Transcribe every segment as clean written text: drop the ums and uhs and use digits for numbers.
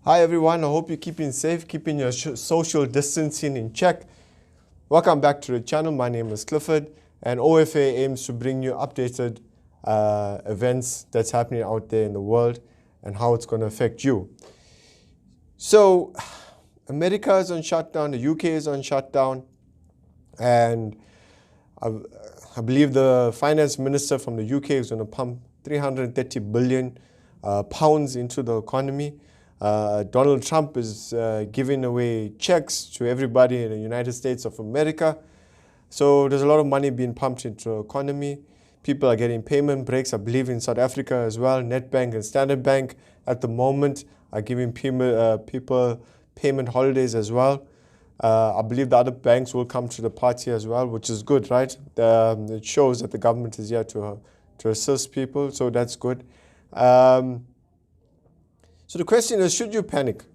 Hi everyone, I hope you're keeping safe, keeping your social distancing in check. Welcome back to the channel. My name is Clifford, and OFA aims to bring you updated events that's happening out there in the world and how it's going to affect you. So, America is on shutdown, the UK is on shutdown, and I believe the finance minister from the UK is going to pump 330 billion pounds into the economy. Donald Trump is giving away checks to everybody in the United States of America. So there's a lot of money being pumped into the economy. People are getting payment breaks. I believe in South Africa as well. Nedbank and Standard Bank at the moment are giving people payment holidays as well. I believe the other banks will come to the party as well, which is good, right? It shows that the government is here to assist people, so that's good. So the question is, should you panic?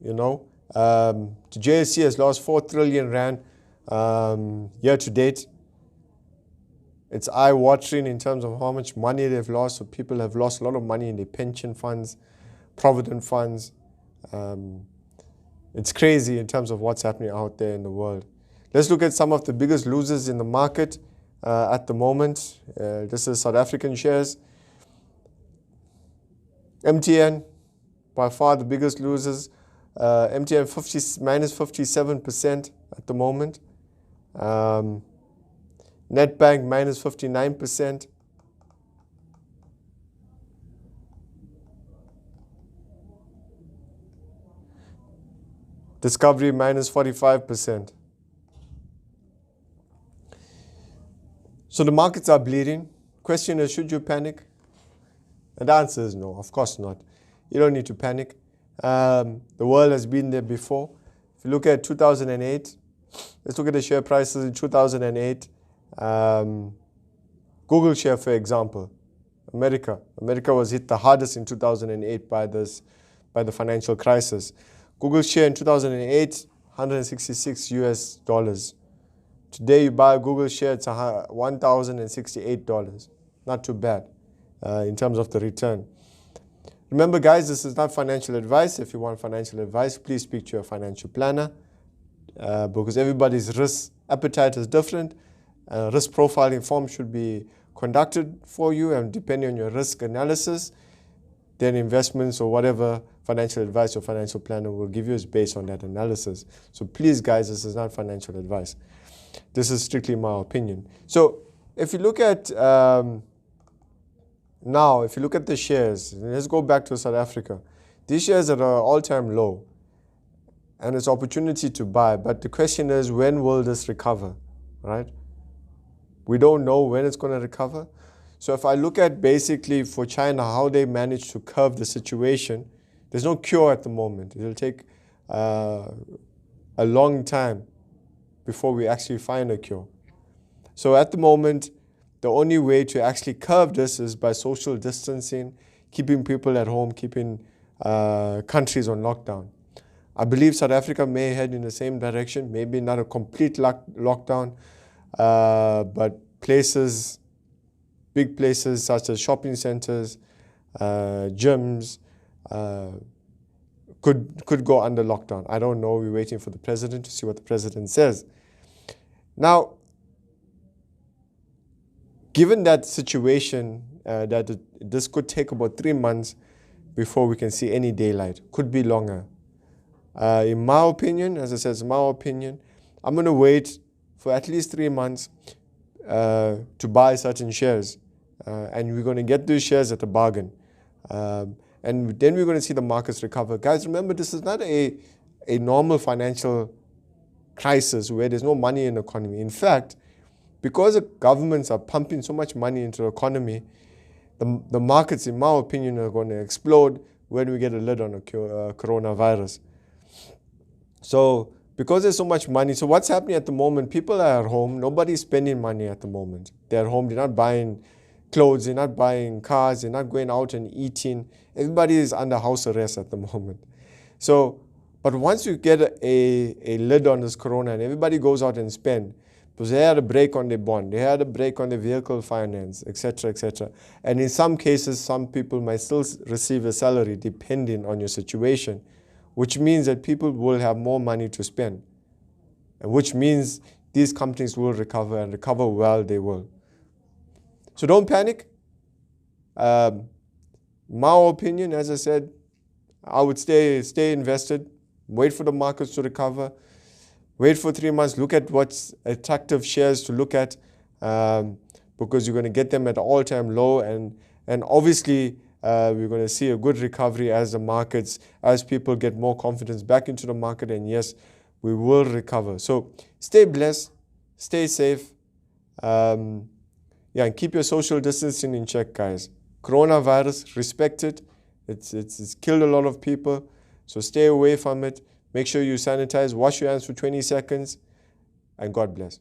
You know, the JSE has lost 4 trillion rand year to date. It's eye-watering in terms of how much money they've lost. So people have lost a lot of money in their pension funds, provident funds. It's crazy in terms of what's happening out there in the world. Let's look at some of the biggest losers in the market at the moment. This is South African shares. MTN, by far the biggest losers. MTN minus 57% at the moment. Nedbank minus 59%. Discovery minus 45%. So the markets are bleeding. Question is, should you panic? And the answer is no, of course not. You don't need to panic. The world has been there before. If you look at 2008, let's look at the share prices in 2008. Google share, for example, America was hit the hardest in 2008 by the financial crisis. Google share in 2008, $166. Today you buy a Google share, it's $1,068. Not too bad in terms of the return. Remember guys, this is not financial advice. If you want financial advice, please speak to your financial planner because everybody's risk appetite is different. Risk profiling form should be conducted for you, and depending on your risk analysis, then investments or whatever financial advice your financial planner will give you is based on that analysis. So please guys, this is not financial advice. This is strictly my opinion. So if you look at now, if you look at the shares, let's go back to South Africa. These shares are at an all-time low, and it's opportunity to buy. But the question is, when will this recover, right? We don't know when it's going to recover. So if I look at basically for China, how they managed to curb the situation, there's no cure at the moment. It'll take a long time before we actually find a cure. So at the moment, the only way to actually curb this is by social distancing, keeping people at home, keeping countries on lockdown. I believe South Africa may head in the same direction, maybe not a complete lockdown, but places, big places such as shopping centers, gyms, could go under lockdown. I don't know. We're waiting for the president to see what the president says. Now, given that situation, this could take about 3 months before we can see any daylight. Could be longer. In my opinion, as I said, it's my opinion, I'm going to wait for at least 3 months to buy certain shares. And we're going to get those shares at a bargain. And then we're going to see the markets recover. Guys, remember, this is not a normal financial crisis where there's no money in the economy. In fact, because the governments are pumping so much money into the economy, the markets, in my opinion, are going to explode when we get a lid on the coronavirus. So because there's so much money, so what's happening at the moment, people are at home, nobody's spending money at the moment. They're at home, they're not buying clothes, they're not buying cars, they're not going out and eating. Everybody is under house arrest at the moment. So, but once you get a lid on this corona and everybody goes out and spend, because they had a break on their bond, they had a break on their vehicle finance, etc., etc. And in some cases, some people might still receive a salary depending on your situation. which means that people will have more money to spend, and which means these companies will recover, and recover well they will. So don't panic. My opinion, as I said, I would stay invested, wait for the markets to recover, wait for 3 months, look at what's attractive shares to look at, because you're going to get them at all-time low, and obviously we're going to see a good recovery as the markets, as people get more confidence back into the market, and yes, we will recover. So stay blessed, stay safe, and keep your social distancing in check, guys. Coronavirus, respect it. It's killed a lot of people, so stay away from it. Make sure you sanitize, wash your hands for 20 seconds, and God bless.